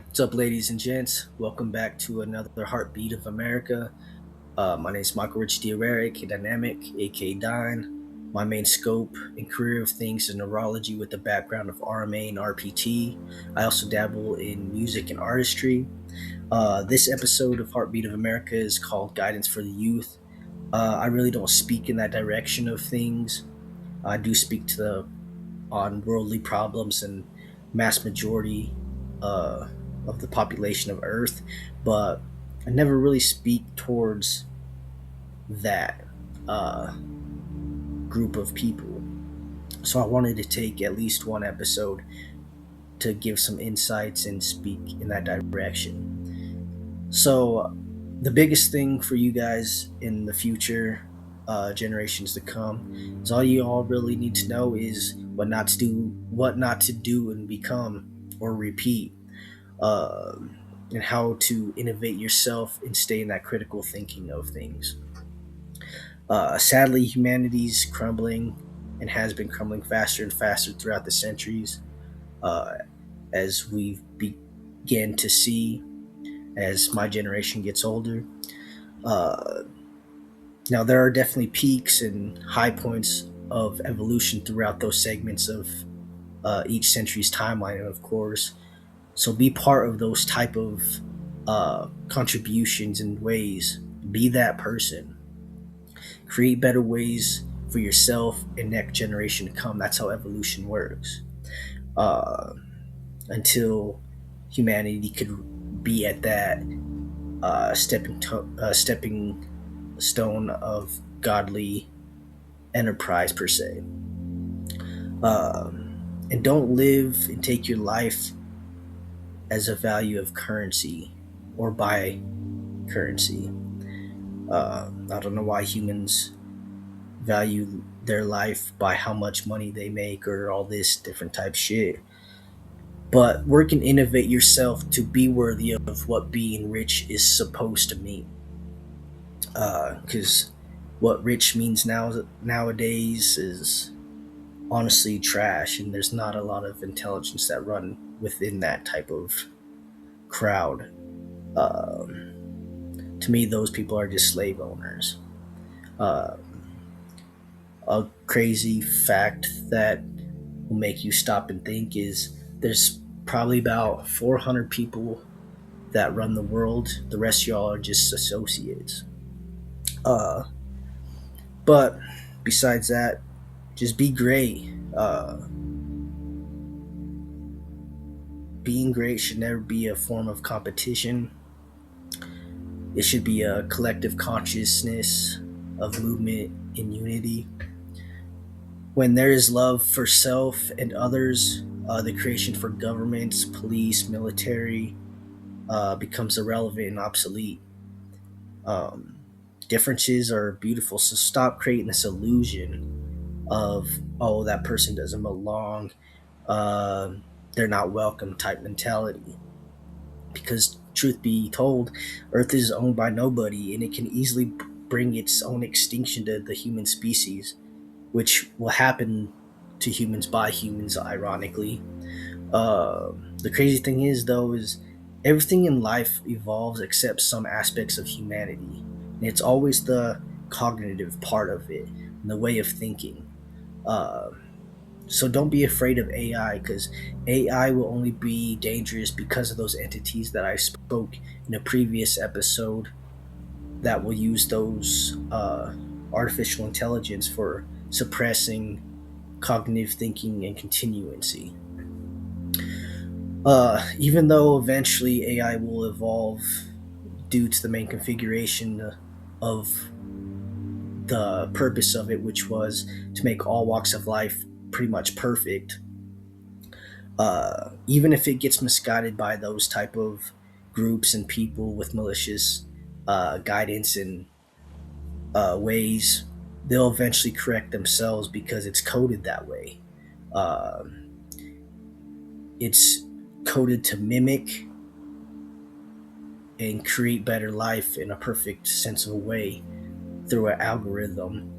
What's up, ladies and gents? Welcome back to another Heartbeat of America. My name is Michael Rich Diarra, aka Dynamic, aka Dine. My main scope and career of things is neurology with a background of RMA and RPT. I also dabble in music and artistry. This episode of Heartbeat of America is called Guidance for the Youth. I really don't speak in that direction of things. I do speak to the on worldly problems and mass majority uh, of the population of Earth, but I never really speak towards that uh, group of people. So I wanted to take at least one episode to give some insights and speak in that direction. So the biggest thing for you guys in the future generations to come is all you all really need to know is what not to do and become or repeat, and how to innovate yourself and stay in that critical thinking of things. Sadly, humanity's crumbling and has been crumbling faster and faster throughout the centuries, uh, as we begin to see as my generation gets older. Uh, Now, there are definitely peaks and high points of evolution throughout those segments of each century's timeline, of course. So be part of those type of contributions and ways. Be that person. Create better ways for yourself and next generation to come. That's how evolution works. Uh, until humanity could be at that stepping stone of godly enterprise per se. And don't live and take your life as a value of currency or by currency. I don't know why humans value their life by how much money they make or all this different type shit. But work and innovate yourself to be worthy of what being rich is supposed to mean. Because what rich means nowadays is honestly trash, and there's not a lot of intelligence that run within that type of crowd. To me, those people are just slave owners. Uh, a crazy fact that will make you stop and think is there's probably about 400 people that run the world. The rest of y'all are just associates. Uh, but besides that, just be great. Being great should never be a form of competition. It should be a collective consciousness of movement in unity. When there is love for self and others, the creation for governments, police, military becomes irrelevant and obsolete. Um, Differences are beautiful, so stop creating this illusion of, oh, that person doesn't belong, uh, they're not welcome type mentality. Because truth be told, Earth is owned by nobody, and it can easily bring its own extinction to the human species, which will happen to humans by humans, ironically. The crazy thing is, though, is everything in life evolves except some aspects of humanity. And it's always the cognitive part of it, and the way of thinking. Uh, so don't be afraid of AI, because AI will only be dangerous because of those entities that I spoke in a previous episode that will use those artificial intelligence for suppressing cognitive thinking and continuancy. Even though eventually AI will evolve due to the main configuration of the purpose of it, which was to make all walks of life pretty much perfect. Even if it gets misguided by those type of groups and people with malicious guidance and ways, they'll eventually correct themselves because it's coded that way. Um, it's coded to mimic and create better life in a perfect sensible way through an algorithm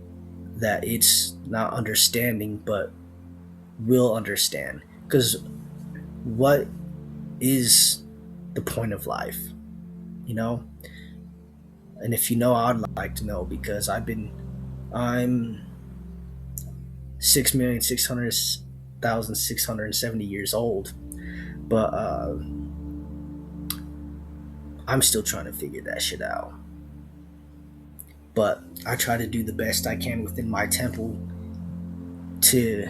that it's not understanding but will understand. Because what is the point of life, you know? And if you know, I'd like to know, because I'm 6,600,670 years old, but I'm still trying to figure that shit out. But I try to do the best I can within my temple to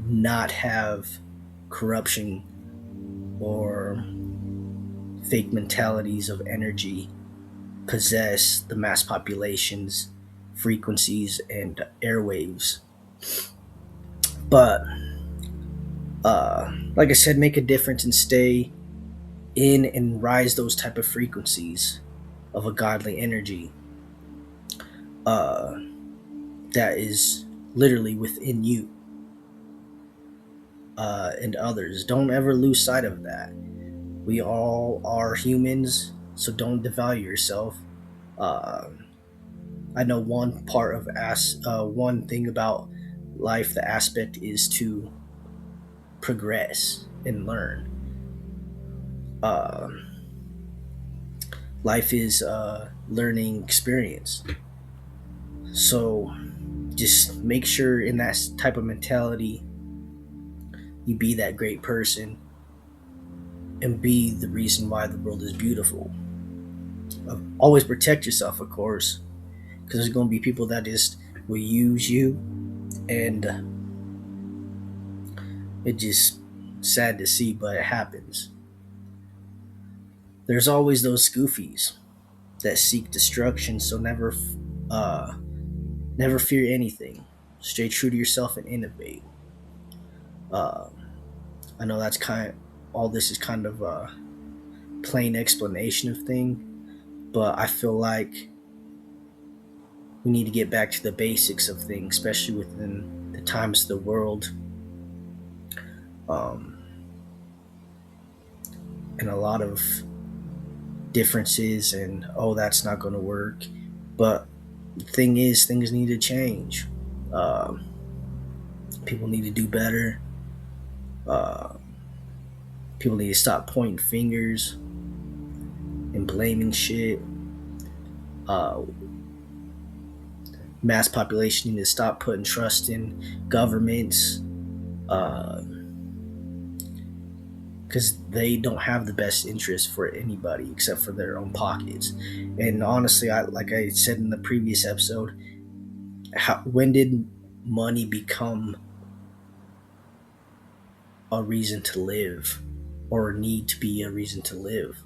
not have corruption or fake mentalities of energy possess the mass population's frequencies and airwaves. But like I said, make a difference and stay in and rise those type of frequencies of a godly energy that is literally within you and others. Don't ever lose sight of that. We all are humans, so don't devalue yourself. I know one thing about life. The aspect is to progress and learn. Life is a learning experience. So just make sure in that type of mentality you be that great person and be the reason why the world is beautiful. Always protect yourself, of course, because there's going to be people that just will use you, and it's just sad to see, but it happens. There's always those goofies that seek destruction, so never fear anything. Stay true to yourself and innovate. I know that's all this is kind of a plain explanation of thing, but I feel like we need to get back to the basics of things, especially within the times of the world. And a lot of differences, and that's not going to work. But the thing is, things need to change. People need to do better. People need to stop pointing fingers and blaming shit. Mass population need to stop putting trust in governments, because they don't have the best interest for anybody except for their own pockets. And honestly, like I said in the previous episode, when did money become a reason to live, or need to be a reason to live?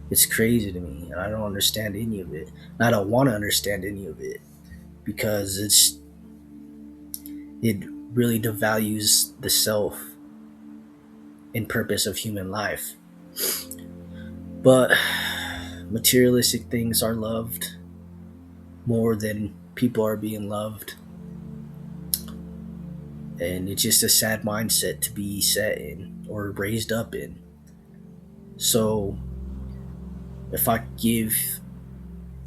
It's crazy to me, and I don't understand any of it. And I don't want to understand any of it, because it really devalues the self and purpose of human life. But materialistic things are loved more than people are being loved, and it's just a sad mindset to be set in or raised up in. So if I give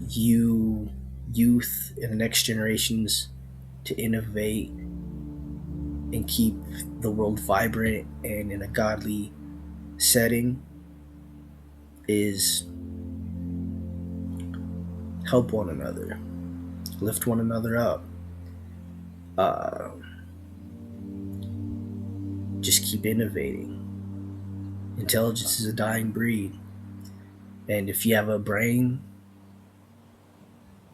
you youth and the next generations to innovate and keep the world vibrant and in a godly setting, is help one another, lift one another up, just keep innovating. Intelligence is a dying breed, and if you have a brain,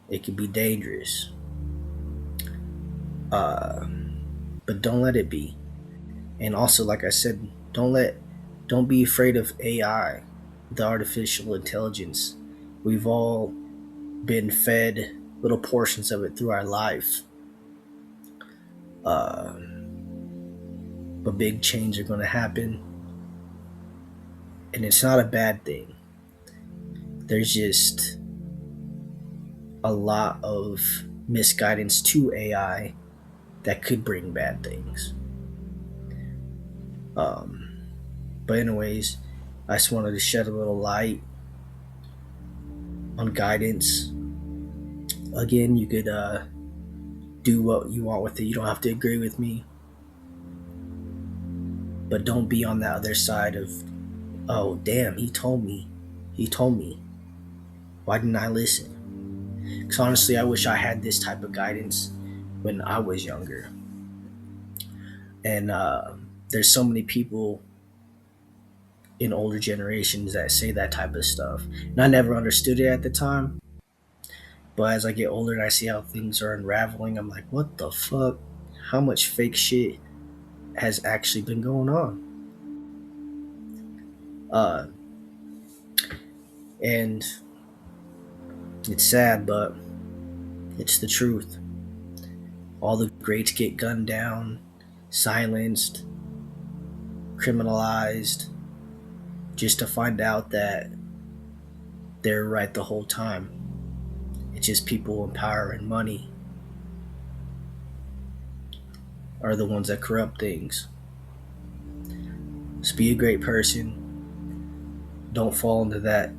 it can be dangerous. But don't let it be. And also, like I said, don't be afraid of AI, the artificial intelligence. We've all been fed little portions of it through our life. But big change are going to happen, and it's not a bad thing. There's just a lot of misguidance to AI that could bring bad things. But anyways, I just wanted to shed a little light on guidance. Again, you could do what you want with it. You don't have to agree with me. but don't be on the other side of, oh damn, he told me, why didn't I listen? Because honestly, I wish I had this type of guidance when I was younger. And there's so many people in older generations that say that type of stuff, and I never understood it at the time. But as I get older and I see how things are unraveling, I'm like, what the fuck? How much fake shit has actually been going on? Uh, and it's sad, but it's the truth. All the greats get gunned down, silenced, criminalized, just to find out that they're right the whole time. It's just people in power and money are the ones that corrupt things. Just be a great person. Don't fall into that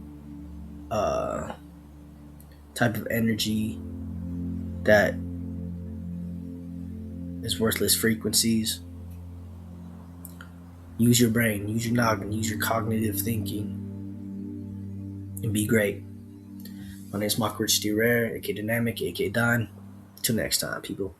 type of energy that is worthless frequencies. Use your brain, use your noggin, use your cognitive thinking, and be great. My name is Mark Rich D. Rare, aka Dynamic, aka Don. Till next time, people.